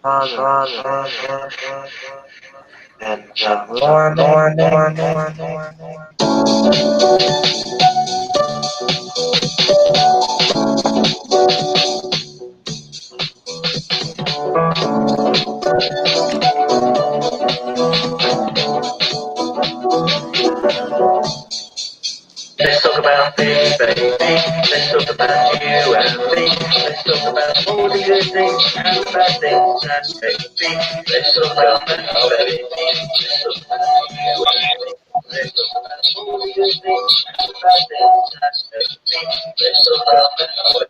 and morning. Let's talk about fish, baby. Let's talk about you and me. Let's talk about all the good things and the bad things that make me. Let's talk about fish, baby. Let's talk about you and me. Let's talk about all the good things and the bad things that make me. Let's talk about fish.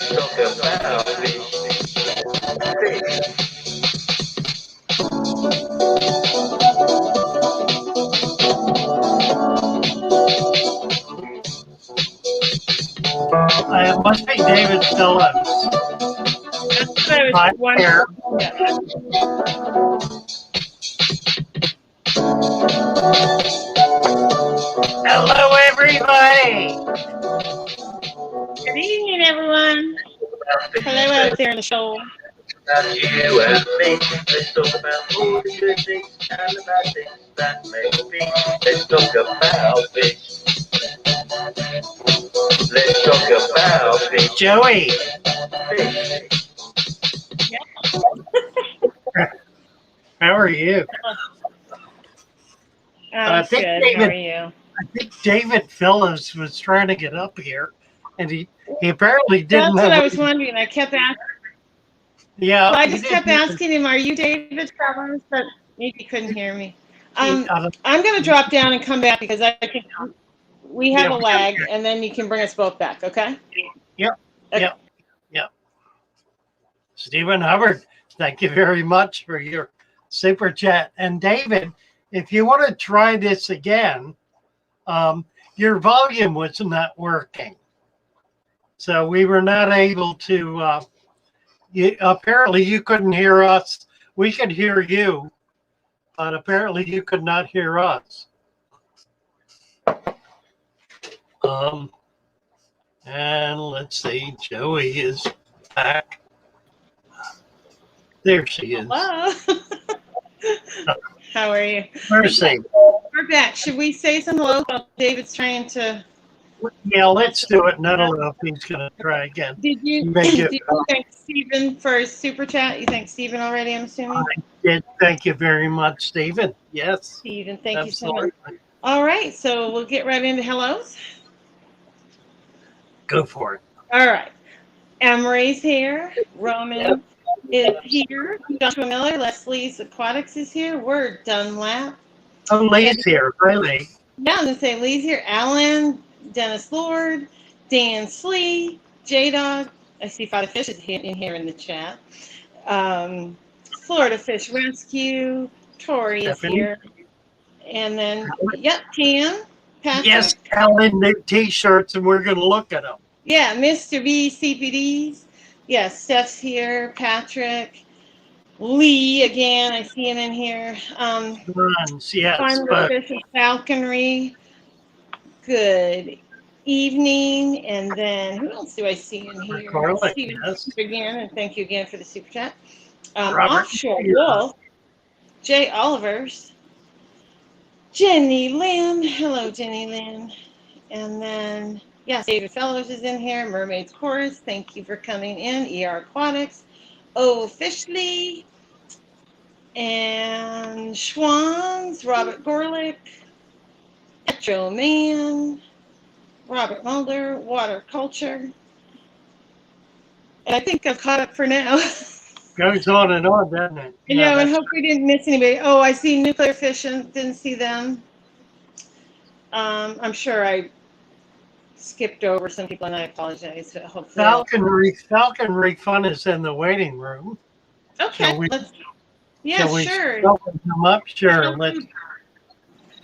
Let's talk about fish. It must be David Phillips. That's what I was wondering. Hello, everybody. Good evening, everyone. Hello out there in the show. About you and me. Let's talk about all the good things and the bad things that make me. Let's talk about fish. Let's talk about fish. Joey. Fish. How are you? I'm good. How are you? I think David Phillips was trying to get up here, and he apparently didn't. That's what I was wondering. I kept asking. Yeah. Well, I just kept asking him, "Are you David Phillips?" But maybe he couldn't hear me. I'm going to drop down and come back because I think we have a lag, and then you can bring us both back. Okay? Yep. Okay. Yep. Stephen Hubbard, thank you very much for your super chat. And David, if you want to try this again, your volume was not working. So we were not able to, apparently you couldn't hear us. We could hear you, but apparently you could not hear us. And let's see, Joey is back. There she is. Hello. How are you? Mercy. We're back. Should we say some hello? David's trying to. Yeah, let's do it. And I don't know if he's going to try again. Did you thank Stephen for his super chat? You thank Stephen already, I'm assuming? I did. Thank you very much, Stephen. Yes. Stephen, thank you so much. All right, so we'll get right into hellos. Go for it. All right. Emery's here. Roman is here. Joshua Miller. Leslie's Aquatics is here. We're Dunlap. Oh, Lee's here. Hi, Lee. Yeah, I'm going to say Lee's here. Alan, Dennis Lord, Dan Slee, J-Dog. I see Father Fish is in here in the chat. Florida Fish Rescue. Tori is here. And then, yep, Tam. Patrick. Yes, Alan, new T-shirts, and we're going to look at them. Yeah, Mr. B, CPDs. Yes, Steph's here. Patrick. Lee, again, I see him in here. Runs, yes. Fish and Falconry. Good evening. And then, who else do I see in here? Garlic, Stephen yes. again, and thank you again for the super chat. Offshore Wolf. Jay Olivers. Jenny Lynn. Hello, Jenny Lynn. And then, yes, David Fellows is in here. Mermaids Chorus. Thank you for coming in. ER Aquatics. Officially. And Schwans. Robert Gorlick. Petro Man. Robert Mulder. Water Culture. And I think I've caught up for now. Goes on and on, doesn't it? I know, and hope we didn't miss anybody. Oh, I see Nuclear Fission. Didn't see them. I'm sure I skipped over some people, and I apologize. Hopefully, Falconry Fun is in the waiting room. Okay, sure. Open them up, sure. Let's.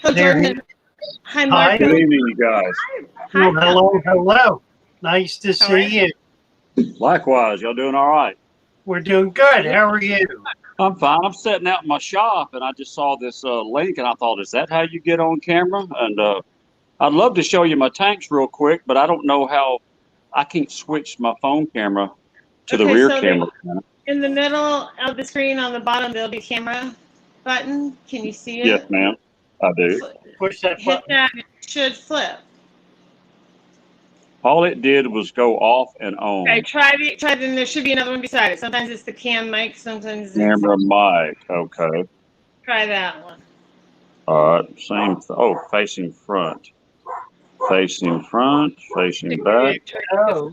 Hi, Mark. Good evening, you guys. Hi. Hello. Nice to see you. Likewise, y'all doing all right? We're doing good. How are you? I'm fine. I'm sitting out in my shop, and I just saw this link, and I thought, is that how you get on camera? And I'd love to show you my tanks real quick, but I don't know how. I can't switch my phone camera to the Okay, rear so camera. in the middle of the screen on the bottom, there'll be a camera button. Can you see it? Yes, ma'am. I do. Push that Hit button. that. It should flip. All it did was go off and on. Okay, try the. And there should be another one beside it. Sometimes it's the cam mic. Sometimes it's. Camera mic. Okay. Try that one. All right. Same. Oh, facing front. Facing front. Facing back. Oh.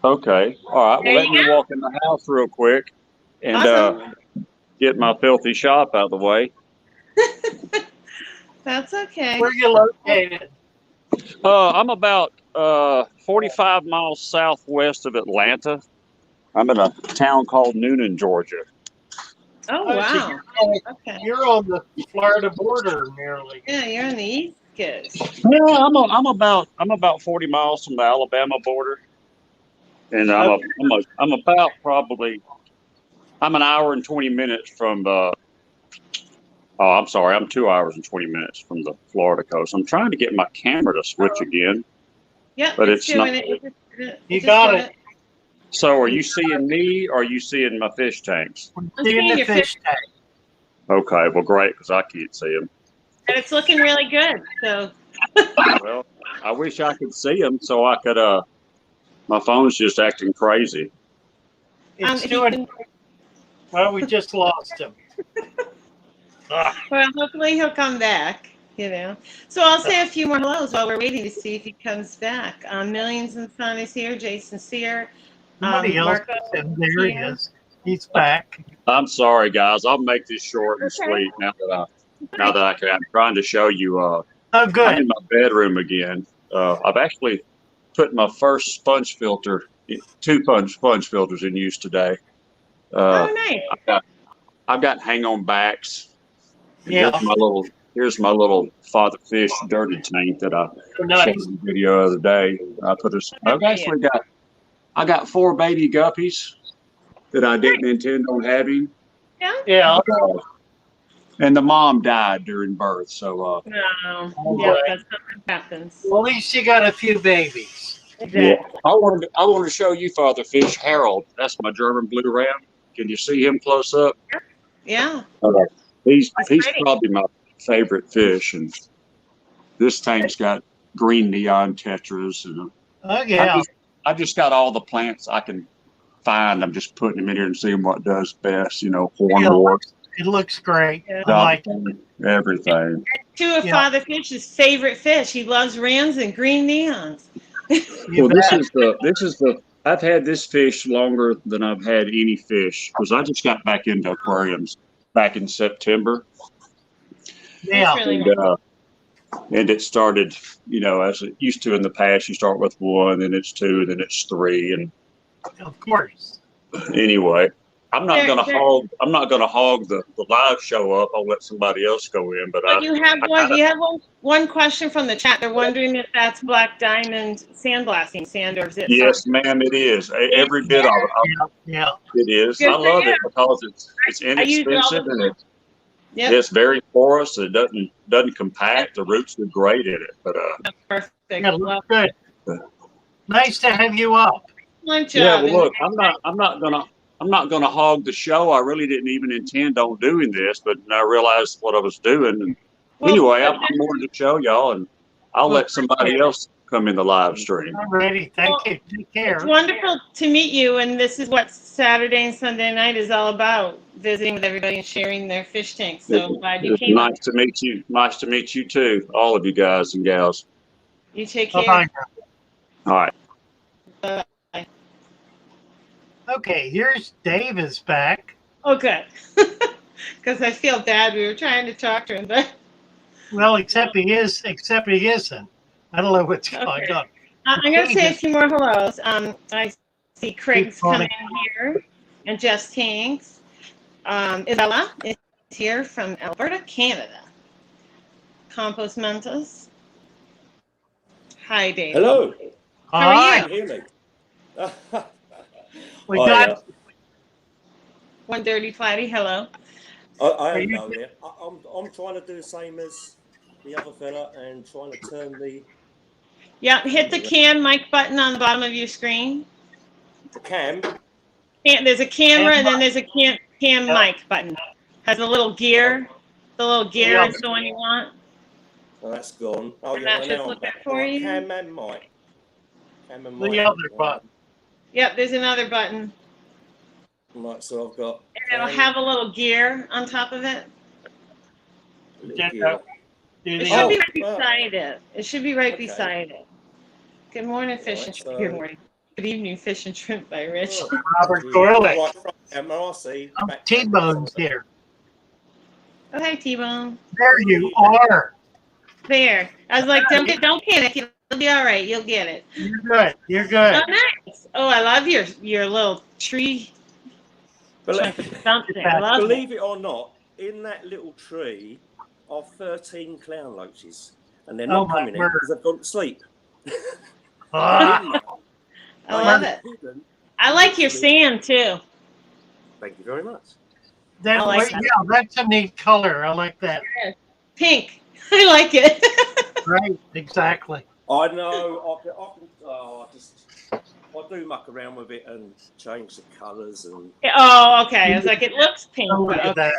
Okay. All right. Well, There let you me go. walk in the house real quick and Awesome. get my filthy shop out of the way. That's okay. Where are you located? I'm about 45 miles southwest of Atlanta. I'm in a town called Noonan, Georgia. Oh So wow. Okay. you're on the Florida border nearly. Yeah, you're on the East Coast. Yeah, I'm about 40 miles from the Alabama border, and I'm about probably I'm an hour and 20 minutes from I'm sorry, I'm 2 hours and 20 minutes from the Florida coast. I'm trying to get my camera to switch again. Yep, But it's it's not. doing it. You got it. So are you seeing me or are you seeing my fish tanks? I'm Seeing seeing the your fish tank. Okay, well, great, because I can't see them. And it's looking really good. So Well, I wish I could see them so I could, my phone's just acting crazy. It's if you doing. can- Well, we just lost him. well, hopefully he'll come back. You know. So I'll say a few more hellos while we're waiting to see if he comes back. Millions and Son is here. Jason Sear. Somebody else. Marco And there he here. is. He's back. I'm sorry, guys. I'll make this short and Okay. sweet now that I can. I'm trying to show you. Oh, I'm good. in my bedroom again. I've actually put my first sponge filter, two sponge filters in use today. Oh, nice. I've got hang-on backs. And Yeah. here's my little father fish dirty tank that I Nice. showed you the video the other day. I got 4 baby guppies that I didn't intend on having. Yeah. Yeah. And the mom died during birth, so No. Oh, Yeah, boy. that's what happens. Well, at least you got a few babies. Exactly. I wanted to show you father fish Harold. That's my German blue ram. Can you see him close up? Yeah. He's pretty. probably my favorite fish, and this tank's got green neon tetras, and Oh, yeah. I just got all the plants I can find. I'm just putting them in here and seeing what does best. Hornwort, It looks great. Yeah. I like everything. Two of Yeah. Father Fish's favorite fish. He loves rams and green neons. You Well, this bet. is the. I've had this fish longer than I've had any fish because I just got back into aquariums back in September. Yeah. That's really nice. And it started, as it used to in the past. You start with 1, then it's 2, then it's 3, and Of course. anyway, I'm not There- gonna there- hog the live show up. I'll let somebody else go in. But But you have one question from the chat. They're wondering if that's black diamond sandblasting sand or is it? yes, ma'am, it is. Every bit of it. Yeah. It is. Good I for love you. it because it's I use it all inexpensive the and Yep. it's very porous. It doesn't compact. The roots are great in it. But That's perfect. Yeah, Well, looks good. Nice to have you up. one yeah, job. well, look, I'm not gonna hog the show. I really didn't even intend on doing this, but I realized what I was doing. And Well, anyway, I'm wanted to show y'all, and I'll let somebody else come in the live stream. I'm ready. Thank you. Take It's care. wonderful to meet you, and this is what Saturday and Sunday night is all about, visiting with everybody and sharing their fish tanks. So glad you It's came. nice to meet you. Nice to meet you too, all of you guys and gals. You take care. Bye-bye. All right. Bye. Okay, here's Dave is back. Oh, good. Because I feel bad. We were trying to talk to him, but Well, except he isn't. I don't know what's going Okay. on. I'm going to say a few more hellos. I see Craig's coming in here, and Jess Tanks. Isabella is here from Alberta, Canada. Compost Mentos. Hi, Dave. Hello. How are Hi. you? Can you hear me? We Oh, got One Dirty Flatty, hello. I am you- down there. I'm trying to do the same as the other fella and trying to turn the. Yeah, hit the cam mic button on the bottom of your screen. The cam. And there's a camera, and then there's a cam mic button. Has a little gear. The little gear is the one you want. Oh, that's gone. Oh, I'm yeah, not now just I'm looking back. for Right, you. cam and mic. Cam and The mic. other button. Yep, there's another button. Right, so I've got. And it'll have a little gear on top of it. It It should be right beside it. It should be right beside it. Good morning, Fish and Shrimp. Good morning. Good evening, Fish and Shrimp by Rich. Robert Corley. Right, front camera, I see. I'm Back T-Bone's camera. here. Oh, hi, T-Bone. There you are. There. I was like, don't panic. You'll be all right. You'll get it. You're good. You're good. Oh, nice. Oh, I love your little tree. Something. I love Believe it or not, in that little tree are 13 clown loaches, and they're not coming in because they've gone to sleep. I love it. I like your sand too. Thank you very much. That, like that. Yeah, that's a neat color. I like that. Pink. I like it. Right, exactly. I know. I do muck around with it and change the colours and. Oh, okay. I was like, it looks pink. Oh, look at that.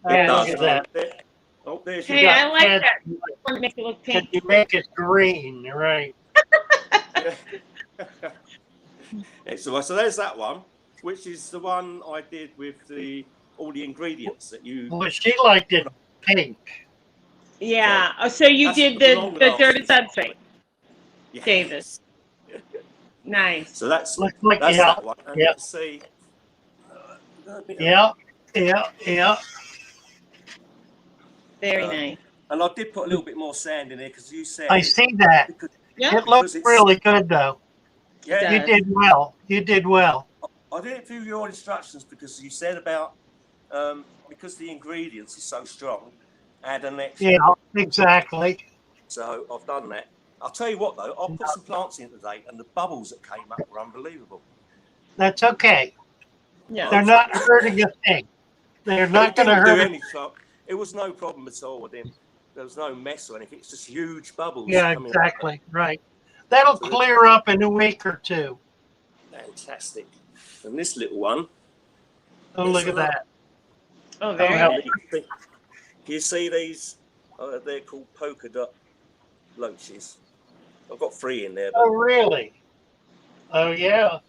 Gotcha. It does. Oh, there's hey, I like that. Make it look pink. You make it green, right? So there's that one, which is the one I did with all the ingredients that you. Well, she liked it pink. Yeah. Oh, so you did the dirty substrate, Yes. Davis. Nice. So that's Looks like that one. And yeah. let's see. Yeah. Very nice. And I did put a little bit more sand in there because you said. I see that. Yeah. It looks really good, though. Yeah. You did well. You did well. I didn't do your instructions because you said about because the ingredients are so strong, add an extra. Yeah, exactly. So I've done that. I'll tell you what though, I put some plants in today, and the bubbles that came up were unbelievable. That's okay. Yeah. They're not hurting a thing. They're not going to hurt any trouble. It was no problem at all with them. There was no mess or anything. It's just huge bubbles. Yeah, exactly. Right. That'll clear up in a week or two. Fantastic. And this little one. Oh, look at that. Oh, very nice. Can you see these? They're called polka dot loaches. I've got 3 in there. Oh, really? Oh, yeah.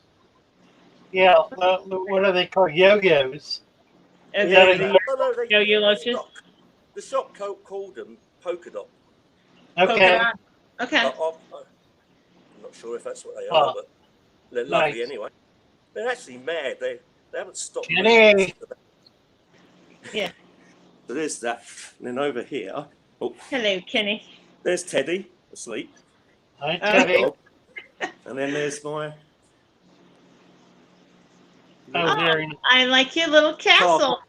Yeah. What are they called? Yo-yos. Yo-yo loaches? The shop called them polka dot. Okay. Okay. I'm not sure if that's what they are, but they're lovely anyway. They're actually mad. They haven't stopped. Kenny. Yeah. So there's that. And then over here. Oh, hello, Kenny. There's Teddy asleep. Hi, Teddy. And then there's my. I like your little castle.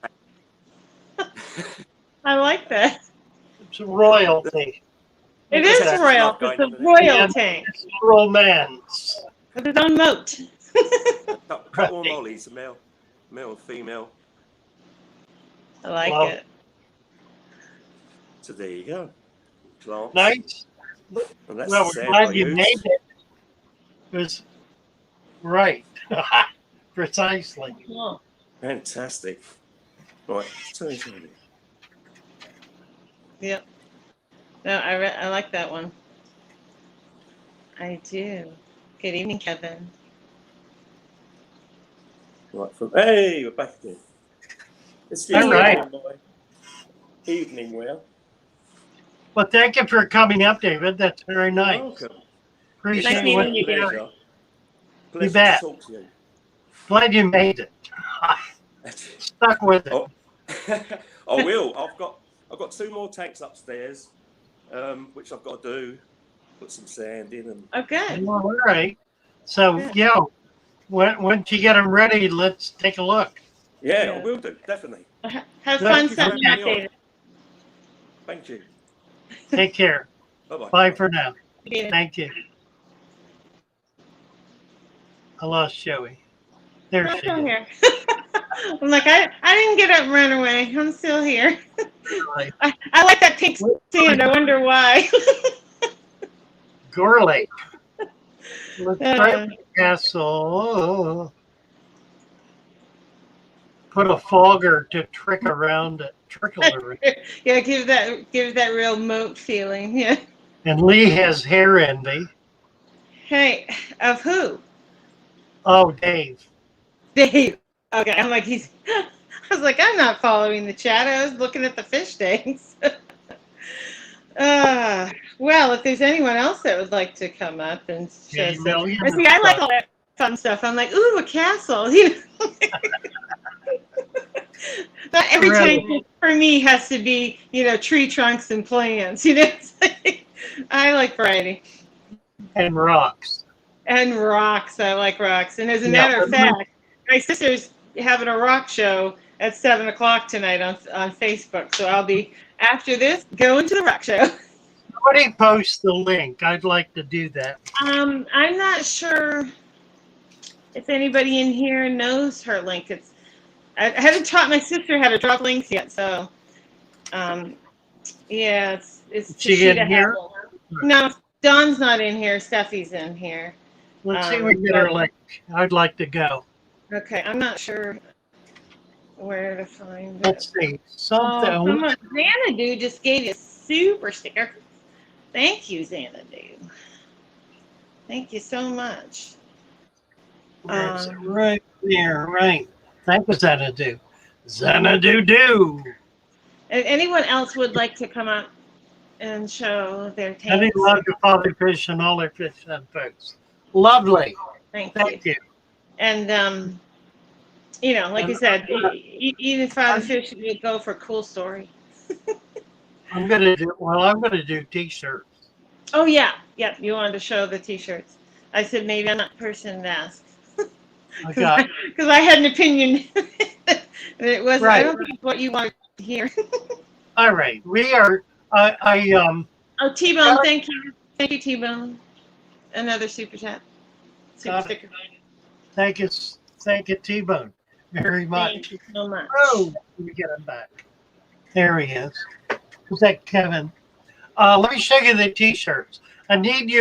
I like that. It's royalty. It is royal. It's a royalty. It's romance. With its own moat. A couple of mollies, a male and female. I like it. So there you go. Plants. Nice. And that's Well, we're glad you made it. It was right. Precisely. Cool. Fantastic. Right. Turn. Yep. No, I like that one. I do. Good evening, Kevin. Right. Hey, we're back again. It's all right. Evening wear. Well, thank you for coming up, David. That's very nice. Welcome. Appreciate meeting you. Pleasure. You bet. To talk to you. Glad you made it. Stuck with it. Oh. I will. I've got 2 more tanks upstairs, which I've got to do. Put some sand in and. Oh, good. Well, all right. So yeah, once you get them ready, let's take a look. Yeah, I will do definitely. Have fun setting up, David. Thank you. Take care. Bye-bye. Bye for now. Yeah. Thank you. I lost Joey. There I'm she still is. here. I'm like, I didn't get up and run away. I'm still here. Right. I like that pink sand. I wonder why. Gorley. Let's try castle. Put a fogger to trickle around it. Yeah, give that real moat feeling. Yeah. And Lee has hair envy. Hey, of who? Oh, Dave. Dave. Okay, I'm like he's. I was like, I'm not following the chat. I was looking at the fish tanks. Well, if there's anyone else that would like to come up and show some, I see, I like all that fun stuff. I'm like, ooh, a castle. You know, not every tank for me has to be, tree trunks and plants. I like variety. And rocks. And rocks. I like rocks. And as a matter of fact, my sister's having a rock show at 7:00 tonight on Facebook. So I'll be, after this, going to the rock show. Somebody post the link. I'd like to do that. I'm not sure if anybody in here knows her link. I haven't taught my sister how to drop links yet, so yeah, it's she in here? No, Dawn's not in here. Steffi's in here. Let's see if we get her link. I'd like to go. Okay, I'm not sure where to find it. Let's see. Something. Xanadu just gave you a super sticker. Thank you, Xanadu. Thank you so much. Right there, right. Thank you, Xanadu. Xanadu. If anyone else would like to come up and show their tanks. I love the father fish and all their fish and folks. Lovely. Thank you. And like you said, even father fish would go for a cool story. I'm gonna do t-shirts. Oh yeah. You wanted to show the t-shirts. I said maybe I'm not the person to ask. Because I had an opinion. And it wasn't. Right. I don't think it's what you wanted to hear. All right, we are. Oh, T-Bone, thank you, T-Bone. Another super chat. Super sticker. Thank you, T-Bone, very much. Thank you so much. Oh, let me get him back. There he is. Is that Kevin? Let me show you the t-shirts. I need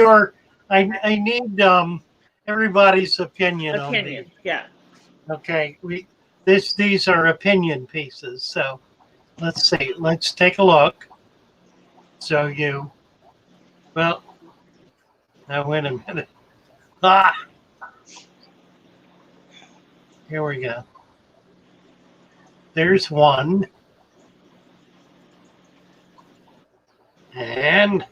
I need everybody's opinion on these. Yeah. Okay. These are opinion pieces. So let's see. Let's take a look. So well, now wait a minute. Here we go. There's one. And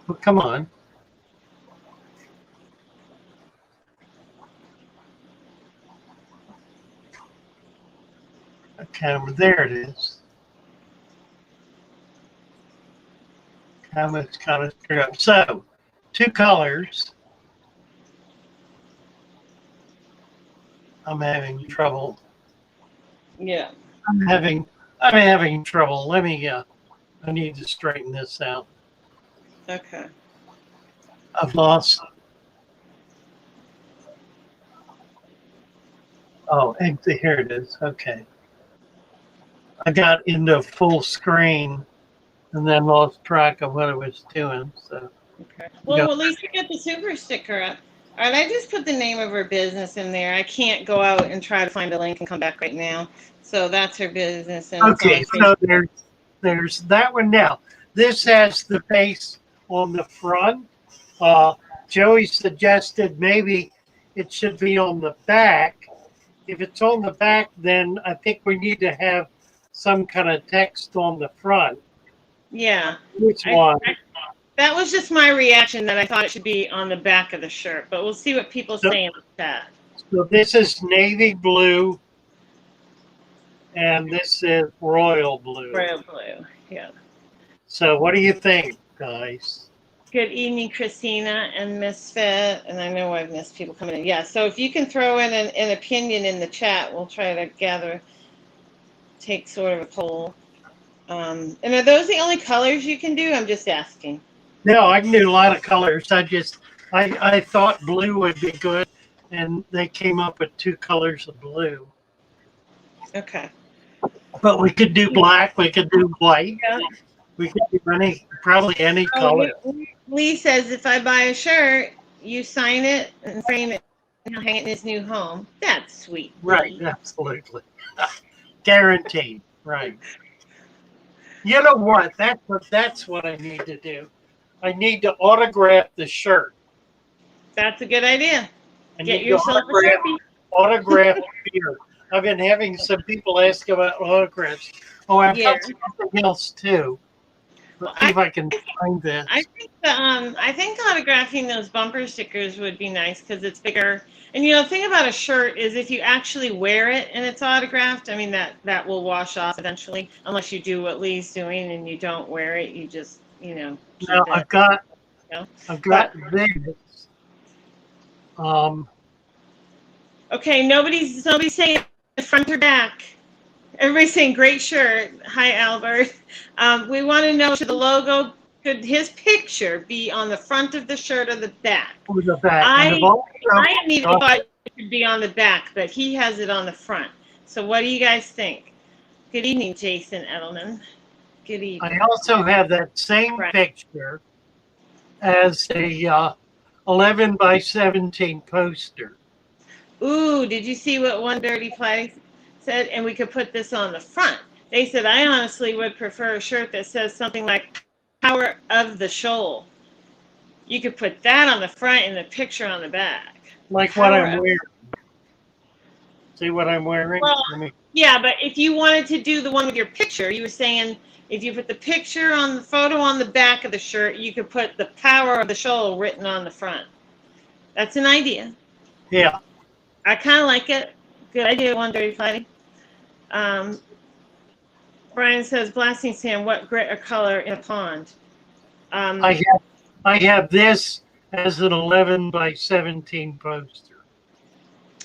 well, come on. Okay, there it is. Camera's kind of screwed up. So, two colors. I'm having trouble. Yeah. I'm having trouble. Let me I need to straighten this out. Okay. I've lost. Oh, here it is. Okay. I got into full screen and then lost track of what I was doing. So. Okay. Well, at least you get the super sticker up. All right, I just put the name of her business in there. I can't go out and try to find a link and come back right now. So that's her business. And okay, so there's that one now. This has the face on the front. Joey suggested maybe it should be on the back. If it's on the back, then I think we need to have some kind of text on the front. Yeah. Which one? That was just my reaction that I thought it should be on the back of the shirt, but we'll see what people say in the chat. So this is navy blue, and this is royal blue. Royal blue, yeah. So what do you think, guys? Good evening, Christina and Misfit, and I know I've missed people coming in. Yeah, so if you can throw in an opinion in the chat, we'll try to take sort of a poll. And are those the only colors you can do? I'm just asking. No, I can do a lot of colors. I thought blue would be good, and they came up with 2 colors of blue. Okay. But we could do black. We could do white. Yeah. We can do probably any Oh, color. Lee says if I buy a shirt, you sign it and frame it and he'll hang it in his new home. That's sweet. Right, Lee. absolutely. Guaranteed. Right. You know what? That's what I need to do. I need to autograph the shirt. That's a good idea. I Get need to yourself a Sharpie. autograph beer. I've been having some people ask about autographs. Oh, I've Yeah. got something else too. Well, Let's see if I can find this. I think autographing those bumper stickers would be nice because it's bigger. And you know, the thing about a shirt is if you actually wear it and it's autographed, I mean that will wash off eventually, unless you do what Lee's doing and you don't wear it. You just keep Now it. You know? I've got this. Okay, nobody's saying front or back. Everybody's saying great shirt. Hi, Albert. We want to know, should the logo, could his picture be on the front of the shirt or the back? With the back. I immediately thought it should be on the back, but he has it on the front. So what do you guys think? Good evening, Jason Edelman. Good evening. I also have that same picture as a 11 by 17 poster. Ooh, did you see what One Dirty Flag said? And we could put this on the front. They said, I honestly would prefer a shirt that says something like Power of the Shoal. You could put that on the front and the picture on the back. Like what I'm wearing. See what I'm wearing? Well, yeah, but if you wanted to do the one with your picture, you were saying if you put the picture on the photo on the back of the shirt, you could put the Power of the Shoal written on the front. That's an idea. Yeah. I kind of like it. Good idea, One Dirty Fighting. Brian says, blasting sand, what grit or color in a pond? I have this as an 11 by 17 poster.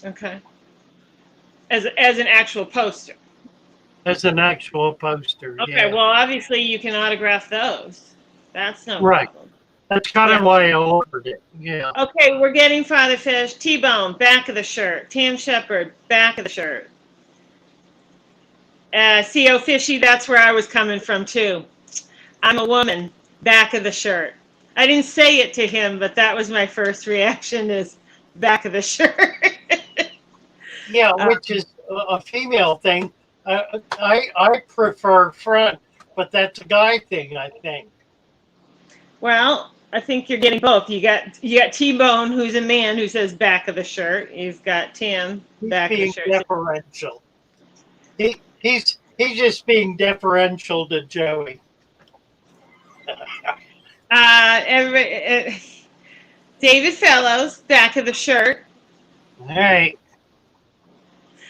Okay. As an actual poster. As an actual poster. Okay, yeah. well, obviously you can autograph those. That's no right. problem. That's kind of why I ordered it. Yeah. Okay, we're getting Father Fish. T-Bone, back of the shirt. Tam Shepherd, back of the shirt. CO Fishy, that's where I was coming from too. I'm a woman, back of the shirt. I didn't say it to him, but that was my first reaction is back of the shirt. Yeah, which is a female thing. I prefer front, but that's a guy thing, I think. Well, I think you're getting both. You got T-Bone, who's a man, who says back of the shirt. You've got Tim, back of the shirt. Deferential. He's just being deferential to Joey. David Fellows, back of the shirt. All right.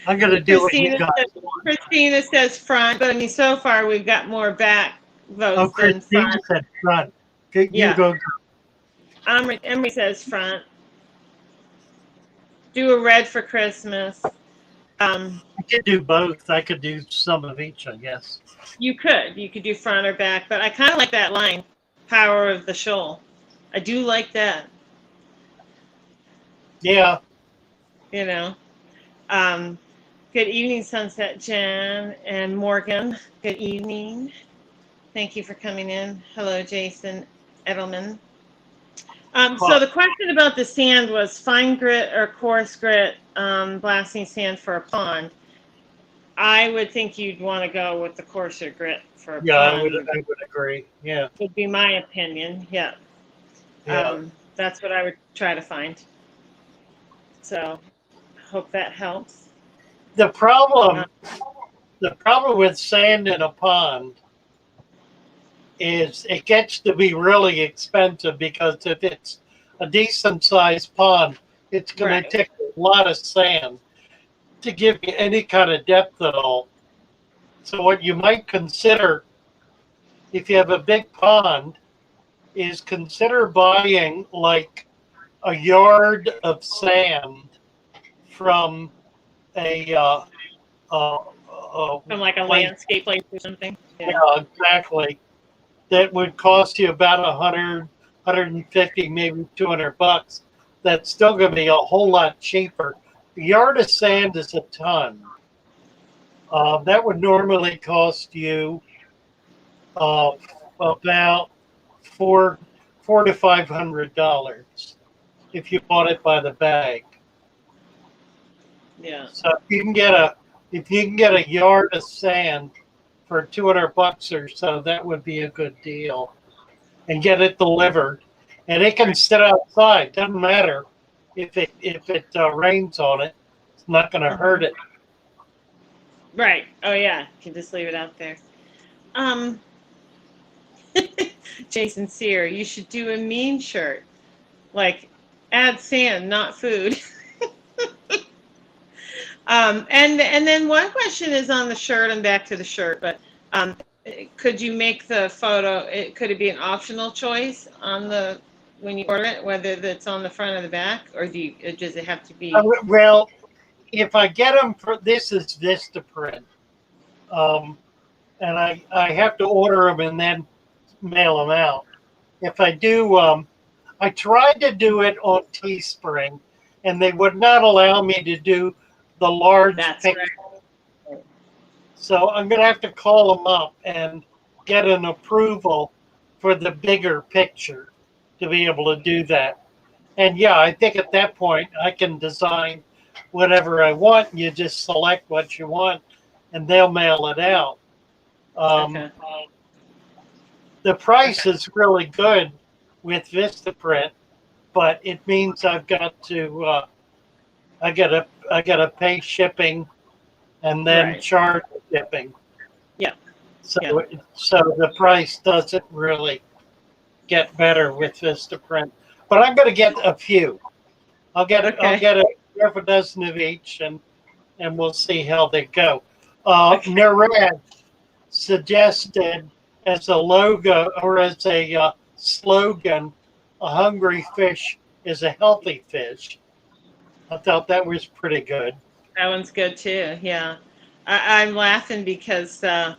I'm going to do what you guys want. Christina says front, but I mean, so far we've got more back votes than front. Christina said front. Yeah. You go. Emery says front. Do a red for Christmas. I could do both. I could do some of each, I guess. You could do front or back, but I kind of like that line, Power of the Shoal. I do like that. Yeah. You know. Good evening, Sunset Jen and Morgan. Good evening. Thank you for coming in. Hello, Jason Edelman. So the question about the sand was fine grit or coarse grit blasting sand for a pond. I would think you'd want to go with the coarser grit for a pond. I would agree. Yeah. Would be my opinion. Yeah. That's what I would try to find. So hope that helps. The problem with sand in a pond is it gets to be really expensive because if it's a decent sized pond, it's going to take a lot of sand to give you any kind of depth at all. So what you might consider, if you have a big pond, is consider buying like a yard of sand from from like a landscape place or something. Yeah, exactly. That would cost you about $100, $150, maybe $200. That's still going to be a whole lot cheaper. A yard of sand is a ton. That would normally cost you about $400 to $500 if you bought it by the bag. Yeah. So if you can get a yard of sand for $200 or so, that would be a good deal. And get it delivered, and it can sit outside. Doesn't matter if it rains on it. It's not going to hurt it. Right. Oh yeah. You can just leave it out there. Jason Sear, you should do a meme shirt, like add sand, not food. And then one question is on the shirt, and back to the shirt, but could you make the photo? Could it be an optional choice on the when you order it, whether that's on the front or the back, or does it have to be? Well, if I get them for this is Vistaprint, and I have to order them and then mail them out. If I do, I tried to do it on Teespring, and they would not allow me to do the large picture. Right. So I'm going to have to call them up and get an approval for the bigger picture to be able to do that. And yeah, I think at that point I can design whatever I want. You just select what you want and they'll mail it out. Okay. The price is really good with Vistaprint, but it means I've got to I gotta pay shipping and then charge shipping. Yeah. So the price doesn't really get better with Vistaprint. But I'm going to get a few. I'll get a half a dozen of each, and we'll see how they go. Narad suggested as a logo or as a slogan, "A hungry fish is a healthy fish." I thought that was pretty good. That one's good too. Yeah, I'm laughing because yeah,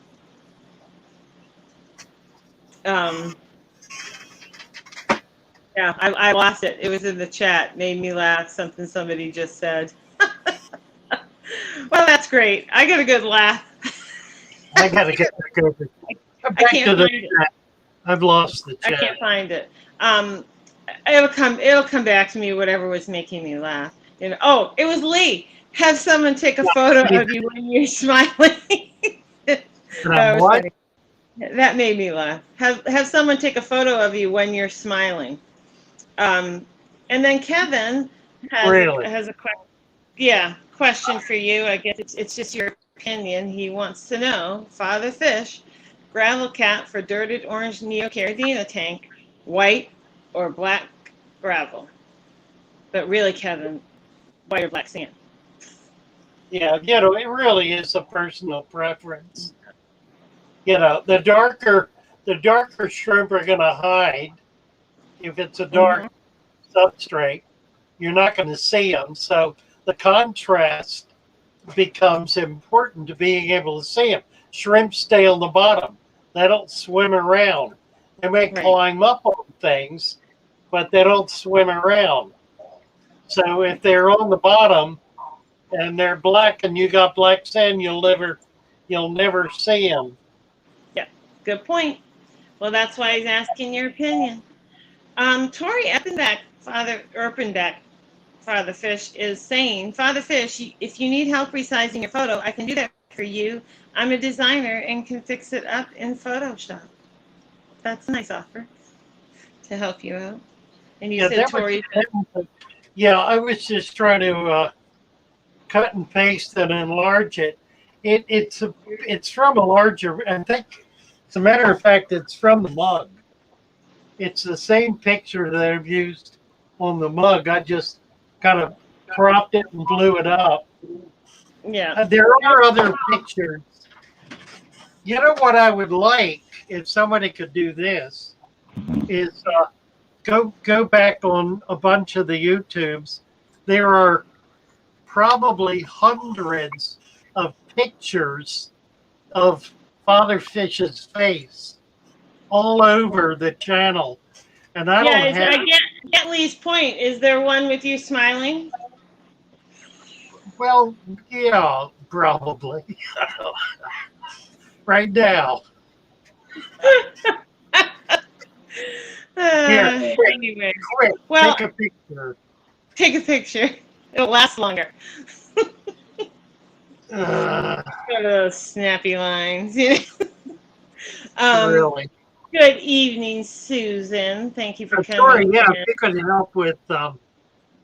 I lost it. It was in the chat. Made me laugh. Something somebody just said. Well, that's great. I got a good laugh. I got to get back over. I can't find it. I've lost the chat. I can't find it. It'll come back to me. Whatever was making me laugh. You know. Oh, it was Lee. Have someone take a photo of you when you're smiling. What? That made me laugh. Have someone take a photo of you when you're smiling. And then Kevin has a question. Yeah, question for you. I guess it's just your opinion. He wants to know: Father Fish, gravel cat for dirted orange Neo Caridina tank, white or black gravel? But really, Kevin, white or black sand? Yeah, it really is a personal preference. The darker shrimp are going to hide if it's a dark substrate. You're not going to see them. So the contrast becomes important to being able to see them. Shrimp stay on the bottom. They don't swim around. They may climb up on things, but they don't swim around. So if they're on the bottom and they're black and you got black sand, you'll never see them. Yeah, good point. Well, that's why he's asking your opinion. Tori Eppenbeck, Father Fish, is saying, Father Fish, if you need help resizing your photo, I can do that for you. I'm a designer and can fix it up in Photoshop. That's a nice offer to help you out. And you said Tori. Yeah, I was just trying to cut and paste and enlarge it. It's from a larger. I think, as a matter of fact, it's from the mug. It's the same picture that I've used on the mug. I just kind of cropped it and blew it up. Yeah. There are other pictures. You know what I would like if somebody could do this is go back on a bunch of the YouTubes. There are probably hundreds of pictures of Father Fish's face all over the channel. And I get Lee's point. Is there one with you smiling? Well, yeah, probably. Right now. Anyway, Quick, well, take a picture. take a picture. It'll last longer. Those snappy lines. Really. Good evening, Susan. Thank you for coming. Sorry, yeah, in. if you could help with That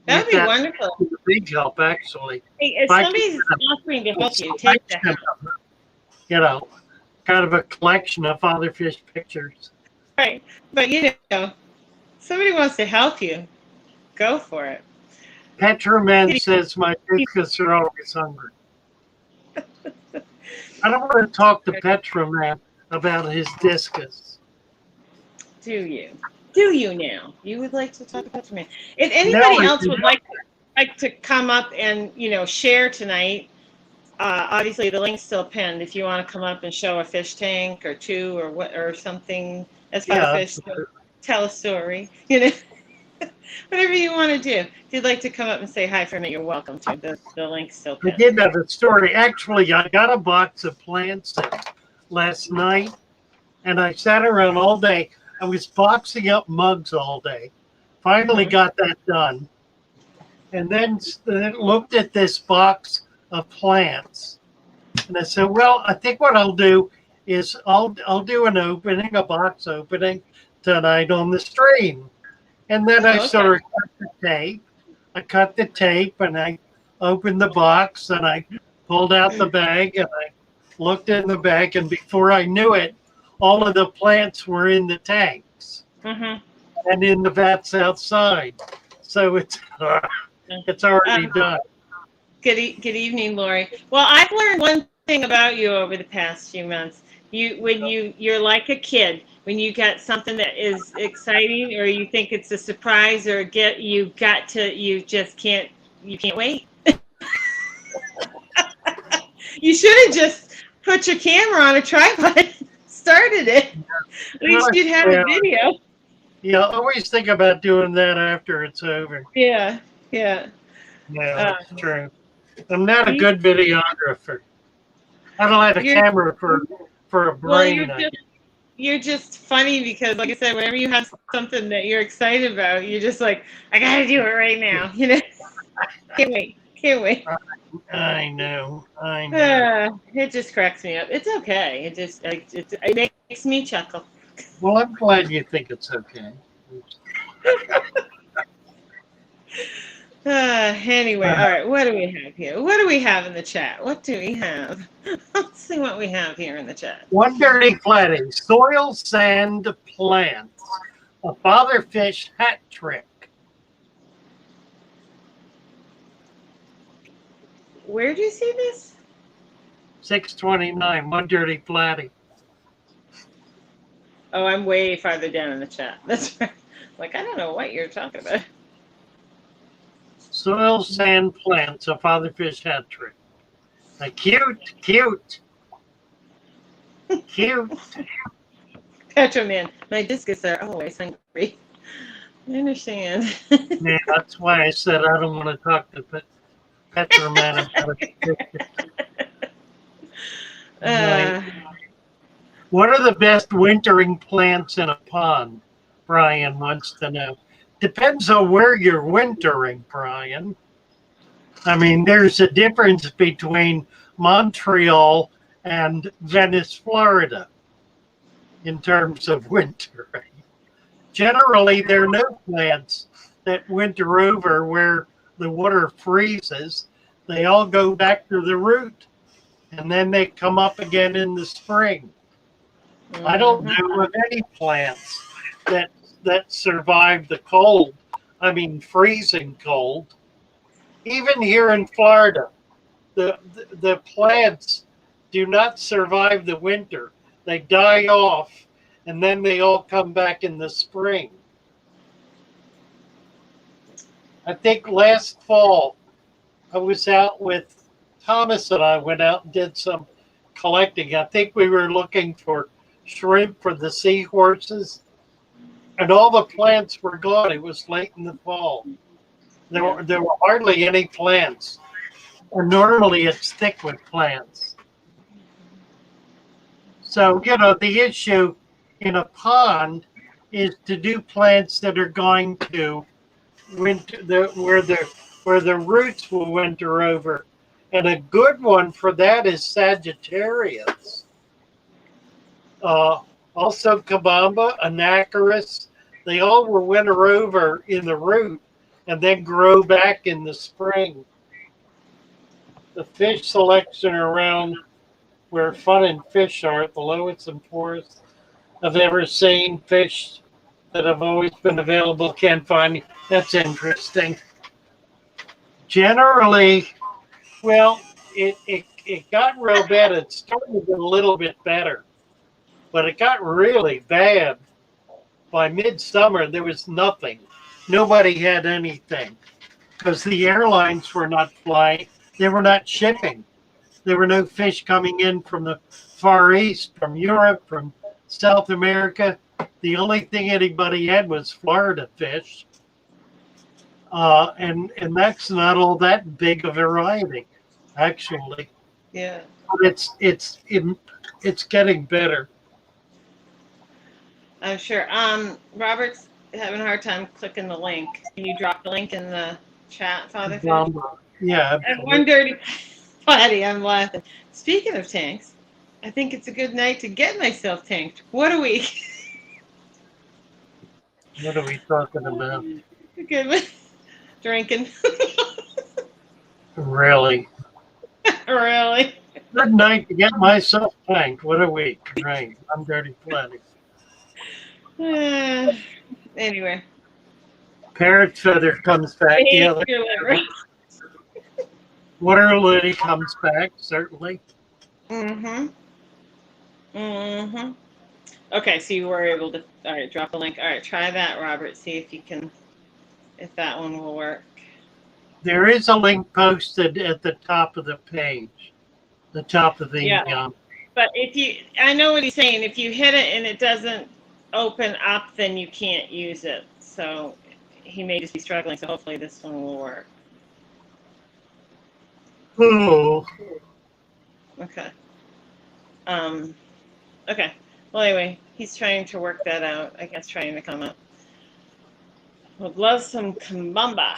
would be wonderful. a big help, actually. Hey, if somebody's offering to help you, take the help. You know, kind of a collection of Father Fish pictures. Right. But, somebody wants to help you, go for it. Petroman says my discus are always hungry. I don't want to talk to Petroman about his discus. Do you? Do you now? You would like to talk to Petroman. If anybody else would like to come up and, share tonight, obviously the link's still pinned. If you want to come up and show a fish tank or two or something as far as fish, tell a story, whatever you want to do. If you'd like to come up and say hi for me, you're welcome to. The link's still pinned. I did have a story. Actually, I got a box of plants last night, and I sat around all day. I was boxing up mugs all day. Finally got that done. And then looked at this box of plants. And I said, well, I think what I'll do is I'll do a box opening tonight on the stream. And then I sort of cut the tape. I cut the tape and I opened the box and I pulled out the bag and I looked in the bag, and before I knew it, all of the plants were in the tanks and in the vats outside. So it's already done. Good evening, Lori. Well, I've learned one thing about you over the past few months. You're like a kid. When you get something that is exciting, or you think it's a surprise, or you just can't wait. You should have just put your camera on a tripod and started it. At least you'd have a video. Yeah, I always think about doing that after it's over. Yeah. Yeah, that's true. I'm not a good videographer. I don't have a camera for a brain. Well, you're just funny because, like I said, whenever you have something that you're excited about, you're just like, I gotta do it right now. Can't wait. I know. It just cracks me up. It's okay. It makes me chuckle. Well, I'm glad you think it's okay. Anyway, all right. What do we have here? What do we have in the chat? What do we have? Let's see what we have here in the chat. One dirty plating, soil, sand, plants, a Father Fish hat trick. Where do you see this? 629, one dirty plating. Oh, I'm way farther down in the chat. That's right. Like, I don't know what you're talking about. Soil, sand, plants, a Father Fish hat trick. Cute. Petroman, my discus are always hungry. I understand. Yeah, that's why I said I don't want to talk to Petroman about it. What are the best wintering plants in a pond? Brian wants to know. Depends on where you're wintering, Brian. I mean, there's a difference between Montreal and Venice, Florida, in terms of wintering. Generally, there are no plants that winter over where the water freezes. They all go back to the root, and then they come up again in the spring. I don't know of any plants that survive the cold. I mean, freezing cold. Even here in Florida, the plants do not survive the winter. They die off, and then they all come back in the spring. I think last fall, I was out with Thomas and I went out and did some collecting. I think we were looking for shrimp for the seahorses, and all the plants were gone. It was late in the fall. There were hardly any plants. And normally it's thick with plants. So, the issue in a pond is to do plants that are going to winter, where the roots will winter over. And a good one for that is Sagittarius. Also Kabamba, Anacharis, they all will winter over in the root and then grow back in the spring. The fish selection around where Fun and Fish are at the Lowitz and Forest I've ever seen, fish that have always been available, can't find. That's interesting. Generally, well, it got real bad. It started to get a little bit better, but it got really bad. By midsummer, there was nothing. Nobody had anything because the airlines were not flying. They were not shipping. There were no fish coming in from the Far East, from Europe, from South America. The only thing anybody had was Florida fish. And that's not all that big a variety, actually. Yeah. But it's getting better. I'm sure. Robert's having a hard time clicking the link. Can you drop the link in the chat, Father Fish? Yeah. And one dirty potty, I'm laughing. Speaking of tanks, I think it's a good night to get myself tanked. What a week. What are we talking about? Good. Drinking. Really? Really? Good night to get myself tanked. What a week. Right. I'm dirty plenty. Anyway. Parrot feather comes back. Yeah. Water lily comes back, certainly. Mm-hmm. Mm-hmm. Okay, so you were able to, all right, drop a link. All right, try that, Robert. See if you can, if that one will work. There is a link posted at the top of the page, the top of the. Yeah. But if you, I know what he's saying. If you hit it and it doesn't open up, then you can't use it. So he may just be struggling. So hopefully this one will work. Oh. Okay. Okay. Well, anyway, he's trying to work that out. I guess trying to come up. Would love some Kambamba.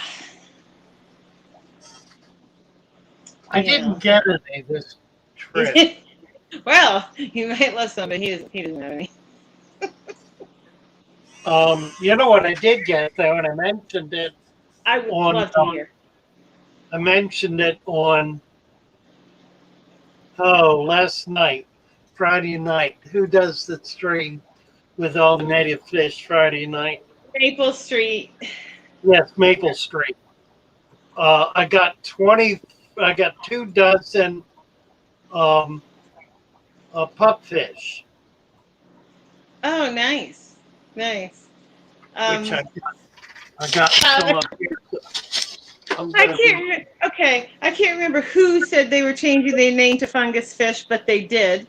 I didn't get any this trip. Well, you might love some, but he doesn't have any. You know what I did get though, and I mentioned it. I would love to hear. I mentioned it on last night, Friday night. Who does the stream with all the native fish Friday night? Maple Street. Yes, Maple Street. I got 2 dozen pupfish. Oh, nice. Nice. Which I got some up here. I can't remember who said they were changing their name to fungus fish, but they did.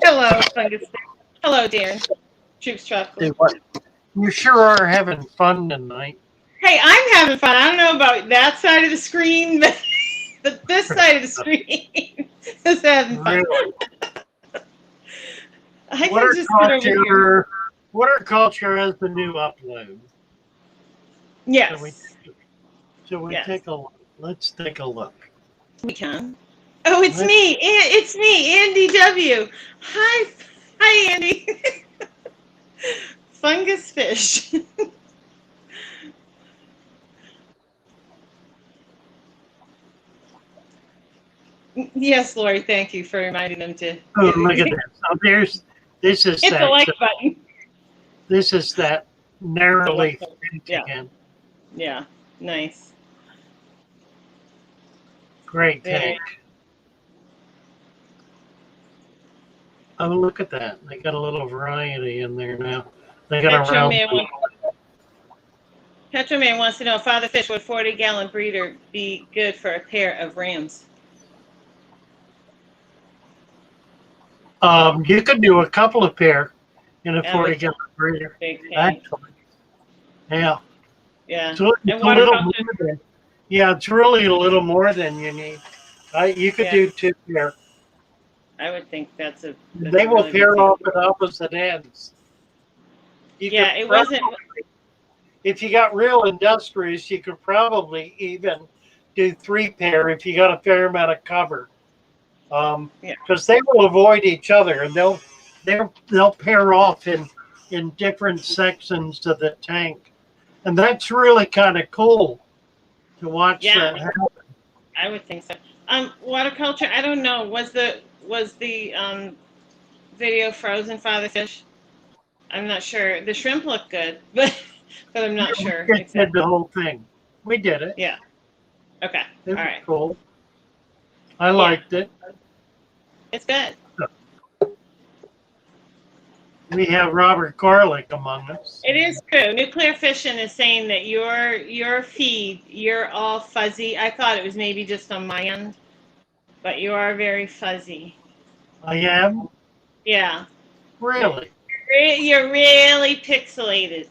Hello, fungus fish. Hello, Darren. Troops Tropical. You sure are having fun tonight. Hey, I'm having fun. I don't know about that side of the screen, but this side of the screen is having fun. Really? I can just sit over here. Water Culture has the new upload. Yes. So we take a look. Let's take a look. We can. Oh, it's me. It's me, Andy W. Hi, Andy. Fungus fish. Yes, Lori. Thank you for reminding them to. Oh, look at this. So this is hit that. The like button. This is that narrowly again. Yeah. Nice. Great tank. Oh, look at that. They got a little variety in there now. They got a round. Petroman wants to know, Father Fish, would 40-gallon breeder be good for a pair of rams? You could do a couple of pair in a 40-gallon breeder. Actually. Yeah. Yeah. So it's it's really a little more than you need. You could do 2 pair. I would think that's They a will really pair big off at opposite ends. You Yeah, could it wasn't. if you got real industrious, you could probably even do 3-pair if you got a fair amount of cover. Yeah. Because they will avoid each other and they'll pair off in different sections of the tank, and that's really kind of cool to watch Yeah. that happen. I would think so. Waterculture. I don't know. Was the video frozen, Father Fish? I'm not sure. The shrimp look good, but I'm not sure. We just did the whole thing. We did it. Yeah. Okay. It All was right. cool. I liked it. It's good. We have Robert Garlick among us. It is true. Nuclear Fission is saying that your feed, you're all fuzzy. I thought it was maybe just on my end, but you are very fuzzy. I am? Yeah. Really? You're really pixelated.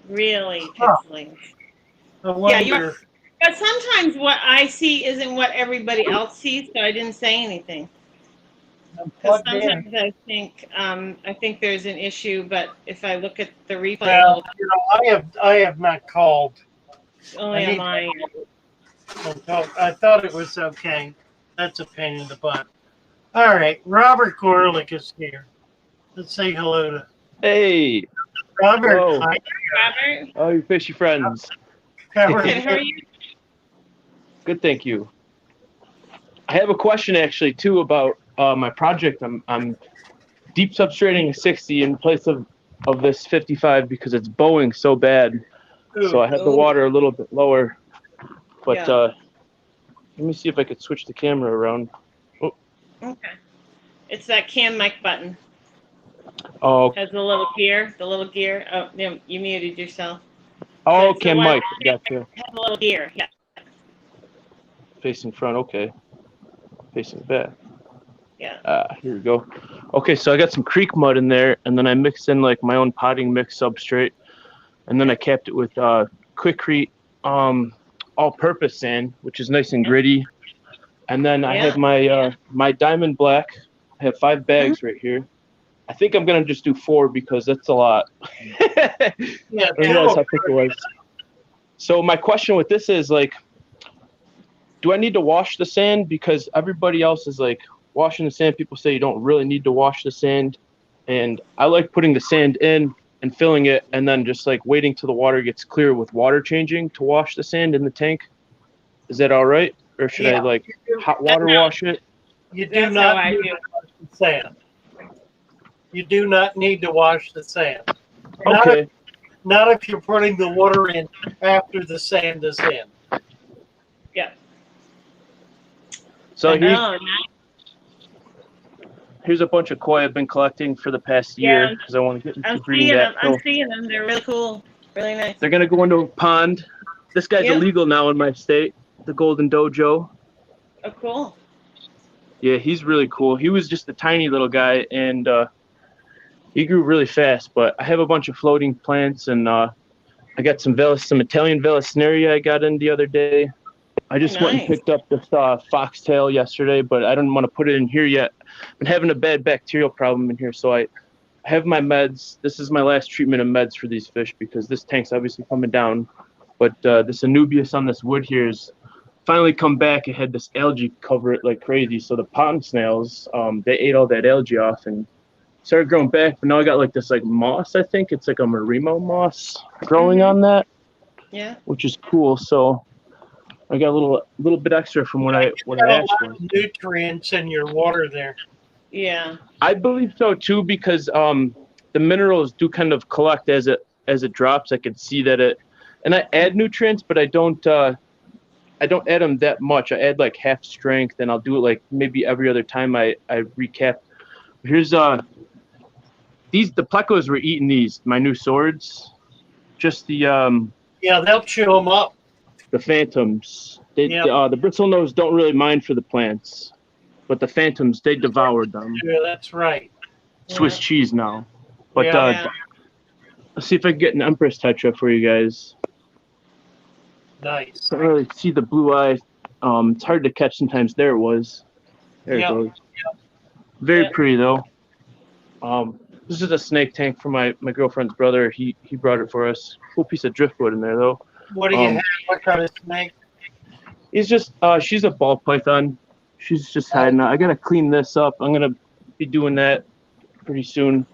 Really pixelated. I wonder. Yeah, but sometimes what I see isn't what everybody else sees, so I didn't say anything. Because sometimes I think there's an issue, but if I look at the replay, Well, you know, I have not called. only on my I thought it was okay. That's a pain in the butt. All right, Robert Garlick is here. Let's say hello to Hey, Robert. hello. Hi, Robert. Oh, you fishy friends. how are Good, how are you? you? Good, thank you. I have a question actually too about my project. I'm deep substrating a 60 in place of this 55 because it's bowing so bad. So I have the water a little bit lower. But Yeah. let me see if I could switch the camera around. Oh, Okay. It's that cam mic button. oh, Has the little gear. The little gear. Oh, you muted yourself. oh, it's the cam one mic. Gotcha. Has a little gear. Yeah. Facing front. Okay. Facing back. Yeah. Here we go. Okay, so I got some creek mud in there, and then I mixed in like my own potting mix substrate, and then I capped it with Quikrete all-purpose sand, which is nice and gritty. And then I have my my diamond black. I have 5 bags right here. I think I'm gonna just do 4 because that's a lot. Yeah, Who knows how thick it was. So my question with this is like, do I need to wash the sand? Because everybody else is like washing the sand. People say you don't really need to wash the sand. And I like putting the sand in and filling it and then just like waiting till the water gets clear with water changing to wash the sand in the tank. Is that all right? Or should I like hot water wash it? You do That's not how I need do. to wash the sand. You do not need to wash the sand. Okay. Not if you're putting the water in after the sand is in. Yeah. So here's a bunch of koi I've been collecting for the past year because I want to get into breeding that. I'm seeing them. They're really cool. Really nice. They're gonna go into a pond. This guy's illegal now in my state, the Golden Dojo. Oh, cool. Yeah, he's really cool. He was just a tiny little guy, and he grew really fast. But I have a bunch of floating plants, and I got some Italian Vallisneria I got in the other day. I just went and picked up this foxtail yesterday, but I didn't want to put it in here yet. I've been having a bad bacterial problem in here, so I have my meds. This is my last treatment of meds for these fish because this tank's obviously coming down. But this Anubias on this wood here is finally come back. It had this algae cover it like crazy. So the pond snails, they ate all that algae off and started growing back. But now I got like this like moss, I think. It's like a Marimo moss growing on that. Yeah. Which is cool. So I got a little bit extra from what I asked for. Nutrients in your water there. Yeah. I believe so too because the minerals do kind of collect as it drops. I can see that and I add nutrients, but I don't add them that much. I add like half strength, and I'll do it like maybe every other time I recap. Here's the plecos were eating these, my new swords. Just the they'll chew them up. The phantoms. The bristlenose don't really mind for the plants, but the phantoms, they devoured them. Yeah, that's right. Swiss cheese now. But let's see if I can get an Empress Tetra for you guys. Nice. Can't really see the blue eye. It's hard to catch sometimes. There it was. There it goes. Very pretty though. This is a snake tank for my girlfriend's brother. He brought it for us. Cool piece of driftwood in there though. What do you have? What kind of snake? He's just she's a ball python. She's just hiding out. I gotta clean this up. I'm gonna be doing that pretty soon.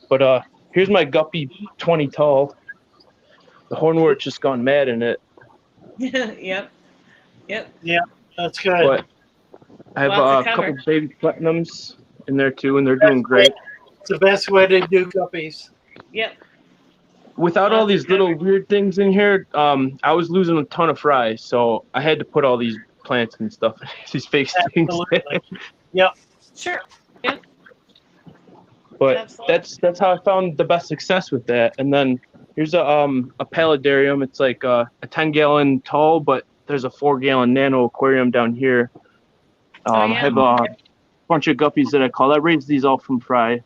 But here's my guppy 20 tall. The hornwort's just gone mad in it. Yep. Yeah, that's good. But I have a couple baby platinums in there too, and they're doing great. It's the best way to do guppies. Yep. Without all these little weird things in here, I was losing a ton of fry, so I had to put all these plants and stuff, these fake things. Yep. Sure. Yep. But that's how I found the best success with that. And then here's a paludarium. It's like a 10-gallon tall, but there's a 4-gallon nano aquarium down here. I have a bunch of guppies that I call. I raised these all from fry,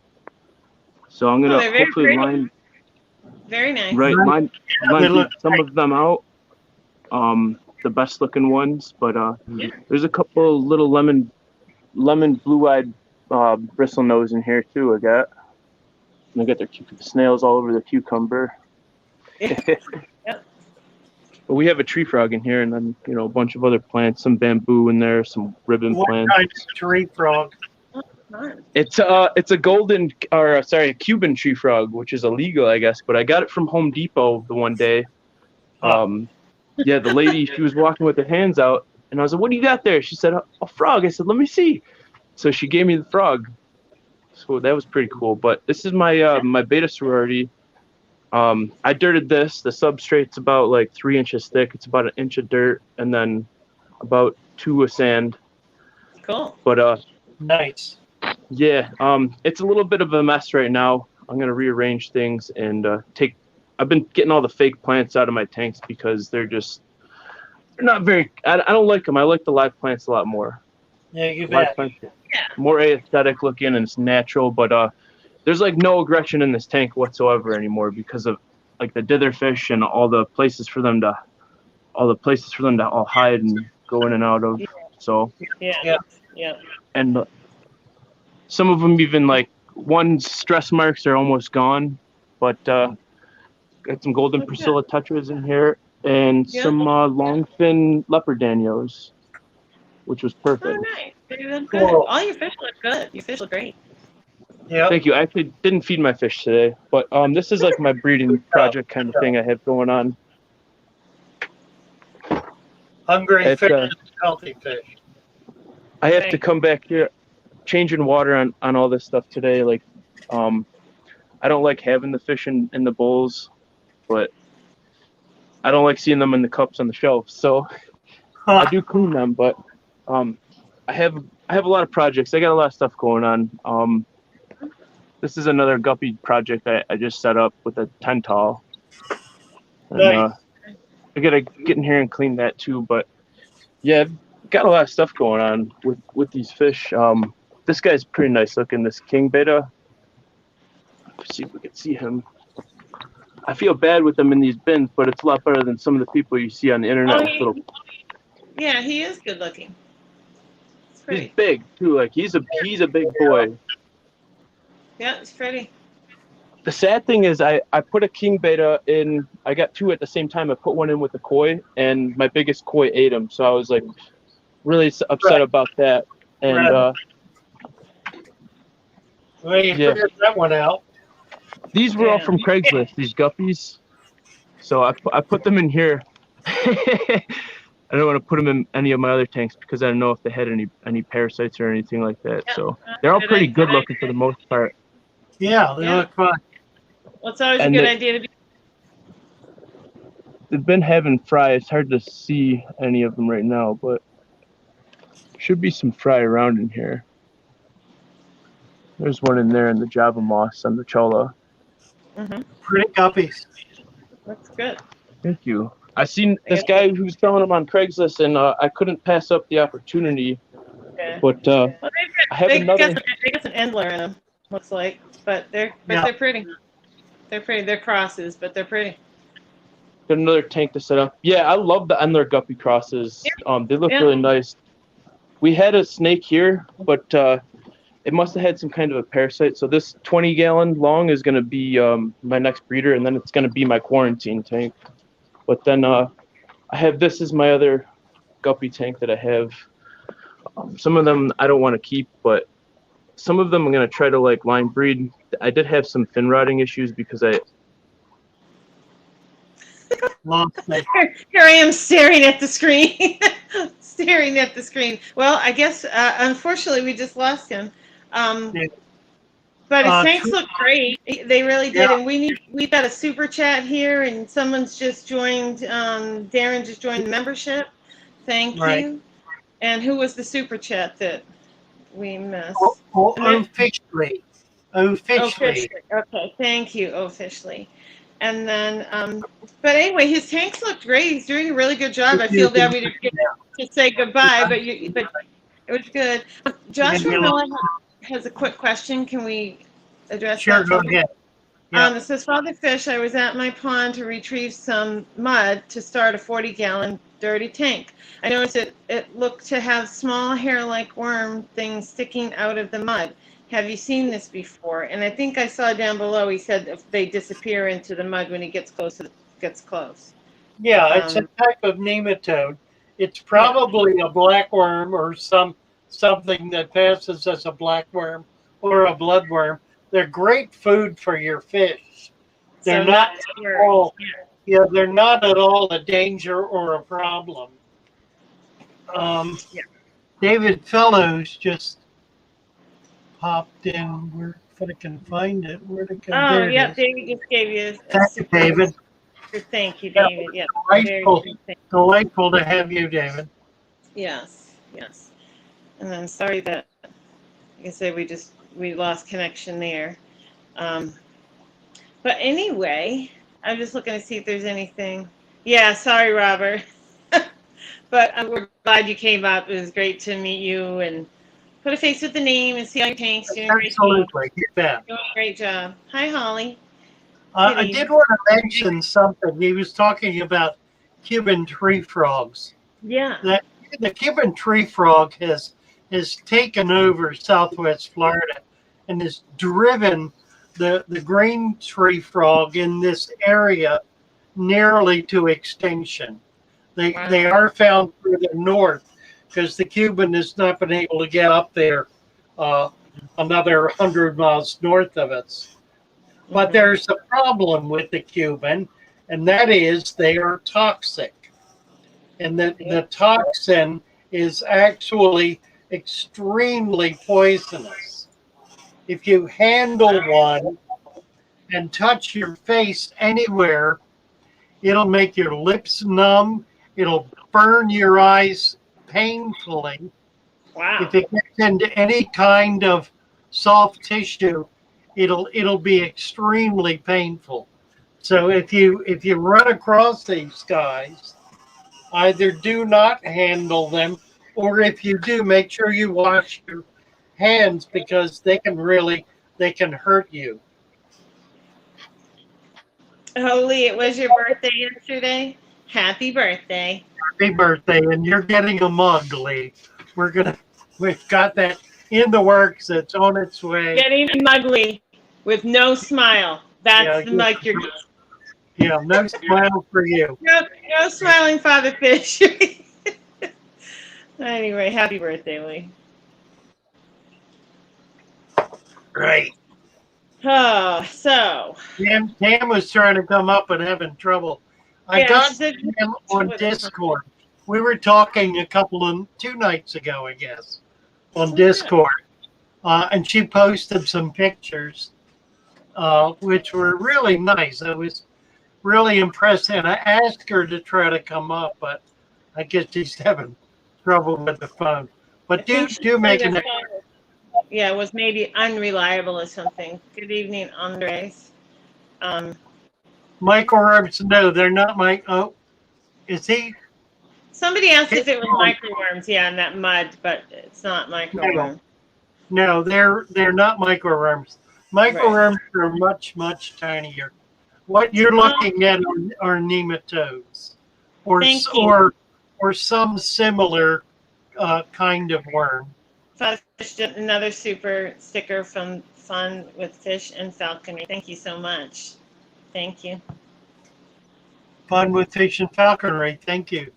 so I'm gonna hopefully line. Very nice. Right, line some of them out. The best looking ones, but there's a couple little lemon blue-eyed bristlenose in here too. I got their snails all over the cucumber. Yep. But we have a tree frog in here, and then a bunch of other plants, some bamboo in there, some ribbon plants. What kind of tree frog? It's a Cuban tree frog, which is illegal, I guess. But I got it from Home Depot the one day. The lady, she was walking with her hands out, and I was like, "What do you got there?" She said, "A frog." I said, "Let me see." So she gave me the frog. So that was pretty cool. But this is my my beta sorority. I dirted this. The substrate's about like 3 inches thick. It's about 1 inch of dirt, and then about 2 of sand. Cool. But nice. Yeah, it's a little bit of a mess right now. I'm gonna rearrange things and I've been getting all the fake plants out of my tanks because they're not very. I don't like them. I like the live plants a lot more. Yeah, you bet. More aesthetic looking and it's natural, but there's like no aggression in this tank whatsoever anymore because of like the ditherfish and all the places for them to all hide and go in and out of. So yeah. And some of them even like one's stress marks are almost gone, but got some golden Priscilla tetras in here and some long fin leopard danios, which was perfect. Oh, nice. You look good. All your fish look good. Your fish look great. Yeah. Thank you. I actually didn't feed my fish today, but this is like my breeding project kind of thing I have going on. Hungry fish and healthy fish. I have to come back here, changing water on all this stuff today. Like, I don't like having the fish in the bowls, but I don't like seeing them in the cups on the shelf. So I do clean them, but I have a lot of projects. I got a lot of stuff going on. This is another guppy project I just set up with a 10 tall. And, I gotta get in here and clean that too. But yeah, I've got a lot of stuff going on with these fish. This guy's pretty nice looking. This king beta. Let's see if we can see him. I feel bad with them in these bins, but it's a lot better than some of the people you see on the internet. Yeah, he is good looking. He's big too. Like he's a big boy. Yeah, it's pretty. The sad thing is I put a king beta in. I got 2 at the same time. I put one in with the koi, and my biggest koi ate him. So I was like really upset about that. And well, you figured that one out. These were all from Craigslist. These guppies. So I put them in here. I don't want to put them in any of my other tanks because I don't know if they had any parasites or anything like that. So they're all pretty good looking for the most part. Yeah, they look fun. Well, it's always a good idea to be. They've been having fry. It's hard to see any of them right now, but should be some fry around in here. There's one in there in the Java moss on the cholla. Pretty guppies. That's good. Thank you. I seen this guy who was selling them on Craigslist, and I couldn't pass up the opportunity. Okay. But I have another. They got some Endler in them. Looks like, but they're pretty. They're pretty. They're crosses, but they're pretty. Got another tank to set up. Yeah, I love the Endler guppy crosses. They look really nice. We had a snake here, but it must have had some kind of a parasite. So this 20-gallon long is going to be my next breeder, and then it's going to be my quarantine tank. But then I have this as my other guppy tank that I have. Some of them I don't want to keep, but some of them I'm going to try to like line breed. I did have some fin rotting issues because I Here I am staring at the screen. Staring at the screen. Well, I guess unfortunately we just lost him. But his tanks look great. They really did. And we've got a super chat here, and someone's just joined. Darren just joined the membership. Thank you. And who was the super chat that we missed? Officially. Officially. Okay, thank you, officially. And then, but anyway, his tanks looked great. He's doing a really good job. I feel bad we didn't get to say goodbye, but it was good. Joshua Miller has a quick question. Can we address that? Sure, go ahead. It says, Father Fish, I was at my pond to retrieve some mud to start a 40-gallon dirty tank. I noticed it looked to have small hair-like worm things sticking out of the mud. Have you seen this before? And I think I saw down below, he said if they disappear into the mud when he gets close. Yeah, it's a type of nematode. It's probably a blackworm or something that passes as a blackworm or a bloodworm. They're great food for your fish. They're not they're not at all a danger or a problem. David Fellows just popped in. Where if I can find it, where to go? Oh, yeah, David just gave you David. Thank you, David. Yeah, delightful to have you, David. Yes. And then sorry that, like I said, we lost connection there. But anyway, I'm just looking to see if there's anything. Yeah, sorry, Robert. But we're glad you came up. It was great to meet you and put a face with the name and see how your tank's doing. Absolutely, you bet. Doing a great job. Hi, Holly. I did want to mention something. He was talking about Cuban tree frogs. Yeah. The Cuban tree frog has taken over Southwest Florida and has driven the green tree frog in this area nearly to extinction. They are found further north because the Cuban has not been able to get up there another 100 miles north of us. But there's a problem with the Cuban, and that is they are toxic. And the toxin is actually extremely poisonous. If you handle one and touch your face anywhere, it'll make your lips numb. It'll burn your eyes painfully. Wow. If it gets into any kind of soft tissue, it'll be extremely painful. So if you run across these guys, either do not handle them, or if you do, make sure you wash your hands because they can hurt you. Holy, it was your birthday yesterday. Happy birthday. Happy birthday. And you're getting a mug, Lee. We've got that in the works. It's on its way. Getting a mug, Lee, with no smile. That's the mug you're getting. Yeah, no smile for you. No smiling, Father Fish. Anyway, happy birthday, Lee. Right. Oh, so. Tam was trying to come up and having trouble. I got Tam on Discord. We were talking 2 nights ago, I guess, on Discord. And she posted some pictures, which were really nice. I was really impressed. And I asked her to try to come up, but I guess she's having trouble with the phone. But do make an effort. Yeah, it was maybe unreliable or something. Good evening, Andres. Microworms, no, they're not is he? Somebody asked if it was microworms, in that mud, but it's not microworms. No, they're not microworms. Microworms are much, much tinier. What you're looking at are nematodes, or some similar kind of worm. Father Fish did another super sticker from Fun with Fish and Falconry. Thank you so much. Thank you. Fun with Fish and Falconry. Thank you.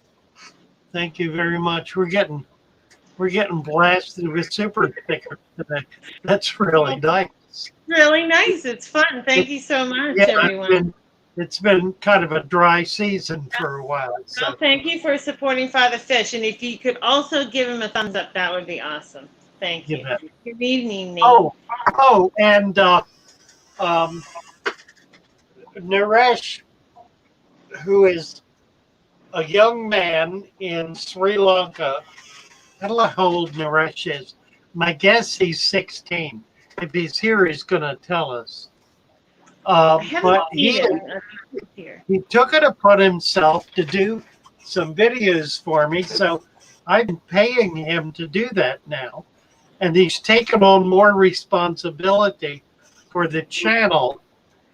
Thank you very much. We're getting blasted with super stickers today. That's really nice. Really nice. It's fun. Thank you so much, Yeah, everyone. it's been kind of a dry season for a while. So Well, thank you for supporting Father Fish. And if you could also give him a thumbs up, that would be awesome. Thank you. Good evening, Nate. And Naresh, who is a young man in Sri Lanka. I don't know how old Naresh is. My guess he's 16. If he's here, he's going to tell us. But he took it upon himself to do some videos for me. So I'm paying him to do that now. And he's taken on more responsibility for the channel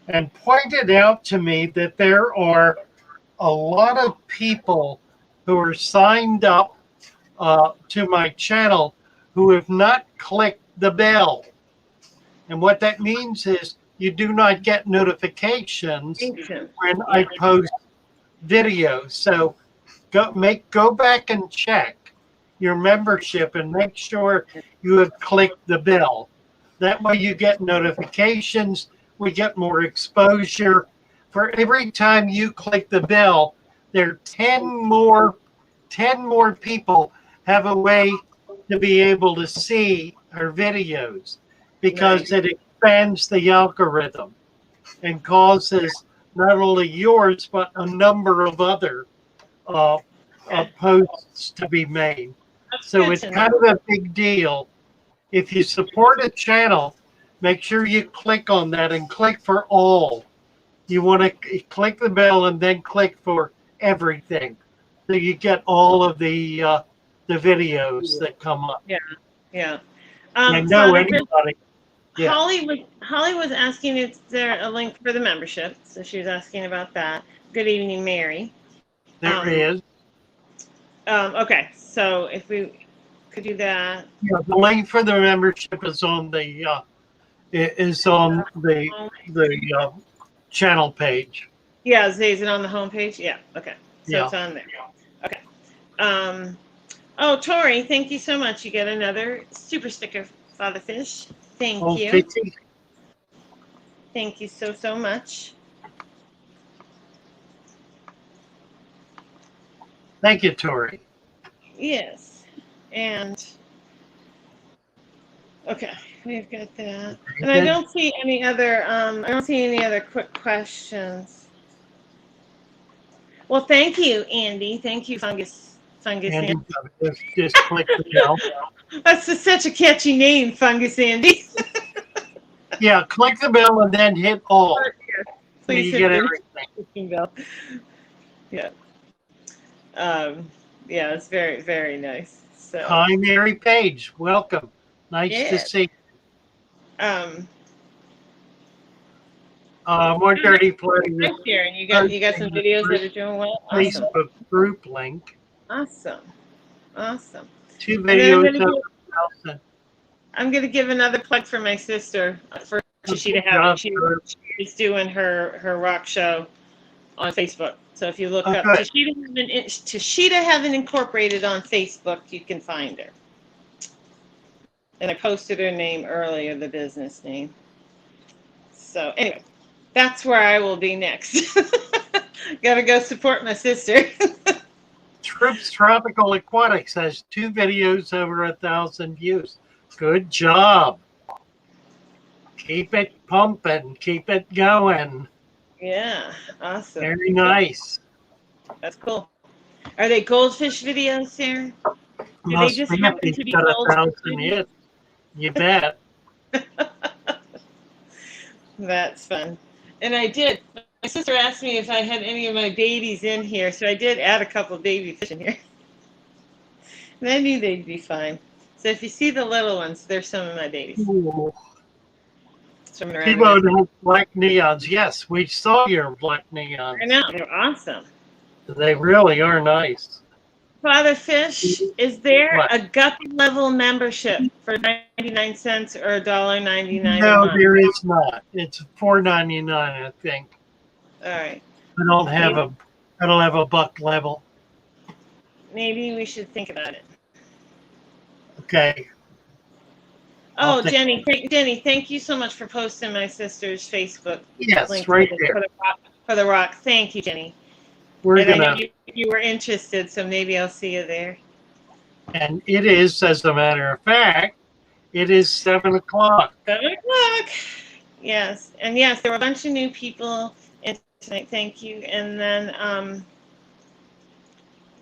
and pointed out to me that there are a lot of people who are signed up to my channel who have not clicked the bell. And what that means is you do not get notifications when I post videos. So go back and check your membership and make sure you have clicked the bell. That way you get notifications. We get more exposure. For every time you click the bell, there are 10 more people have a way to be able to see our videos, because it expands the algorithm and causes not only yours but a number of other posts to be made. So it's kind of a big deal. If you support a channel, make sure you click on that and click for all. You want to click the bell and then click for everything, so you get all of the videos that come up. Yeah. I know anybody. Yeah. Holly was asking, is there a link for the membership? So she was asking about that. Good evening, Mary. There is. Okay, so if we could do that. Yeah, the link for the membership is on the channel page. Yeah, is it on the homepage? Yeah. Okay. So it's on there. Okay. Oh, Tori, thank you so much. You get another super sticker, Father Fish. Thank you. 50. Thank you so much. Thank you, Tori. Yes. And okay, we've got that. And I don't see any other quick questions. Well, thank you, Andy. Thank you, Fungus Andy. Just click the bell. That's such a catchy name, Fungus Andy. Yeah, click the bell and then hit all. Please you get everything. Bell. Yeah. Yeah, it's very, very nice. So. Hi, Mary Page. Welcome. Nice to see you. More dirty flooding. Right here, and you got some videos that are doing well. Awesome. Facebook group link. Awesome. 2 videos. I'm going to give another plug for my sister for Tashita Heaven. She's doing her rock show on Facebook. So if you look up Tashita Heaven Incorporated on Facebook, you can find her. And I posted her name earlier, the business name. So anyway, that's where I will be next. Got to go support my sister. Trips Tropical Aquatics has 2 videos over 1,000 views. Good job. Keep it pumping. Keep it going. Yeah, awesome. Very nice. That's cool. Are they goldfish videos, Sarah? Do they just happen to be goldfish videos? You bet. That's fun. And I did. My sister asked me if I had any of my babies in here, so I did add a couple of baby fish in here. And I knew they'd be fine. So if you see the little ones, they're some of my babies. People have black neons. Yes, we saw your black neons. I know. They're awesome. They really are nice. Father Fish, is there What? a guppy level membership for 99 cents or $1.99 a No, month? there is not. It's $4.99, I think. All right. I don't have a buck level. Maybe we should think about it. Okay. I'll Oh, think- Jenny, thank you so much for posting my sister's Facebook Yes, link right for there. the rock. Thank you, Jenny. We're And I gonna, know you were interested, so maybe I'll see you there. and it is, as a matter of fact, it is 7 o'clock. 7 o'clock. Yes, and yes, there were a bunch of new people in tonight. Thank you. And then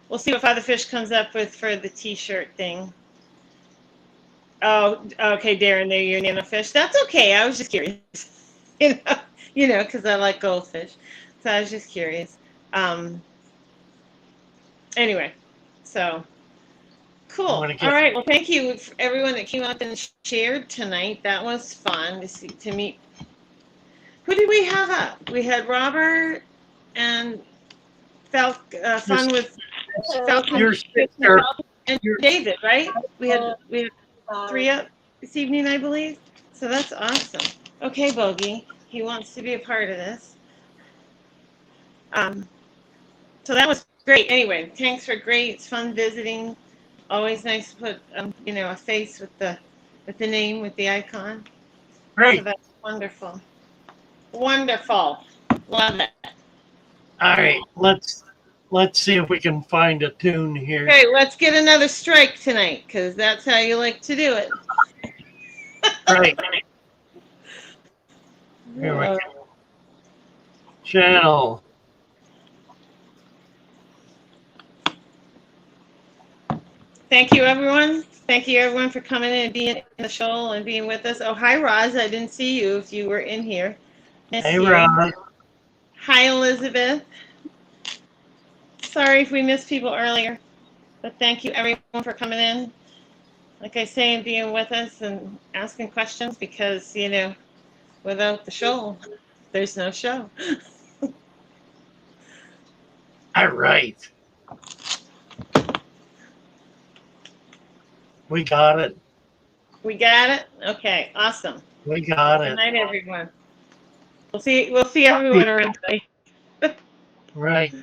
we'll see what Father Fish comes up with for the T-shirt thing. Oh, okay, Darren, there you're nano fish. That's okay. I was just curious, because I like goldfish, so I was just curious. Anyway, so cool. All right. Well, thank you for everyone that came up and shared tonight. That was fun to meet. Who did we have up? We had Robert and fun with Falcon Your sister. and David, right? We had 3 up this evening, I believe. So that's awesome. Okay, Bogey, he wants to be a part of this. So that was great. Anyway, thanks for great. It's fun visiting. Always nice to put a face with the name, with the icon. Great. So that's wonderful. Wonderful. Love it. All right, let's see if we can find a tune here. Okay, let's get another strike tonight, because that's how you like to do it. Right. Here we go. Channel. Thank you, everyone. Thank you, everyone, for coming in and being in the show and being with us. Oh, hi, Roz. I didn't see you if you were in here. Hey, Roz. Hi, Elizabeth. Sorry if we missed people earlier, but thank you, everyone, for coming in. Like I say, and being with us and asking questions, because, without the show, there's no show. All right. We got it. We got it? Okay, awesome. We got Good it. night, everyone. We'll see everyone around today. Right.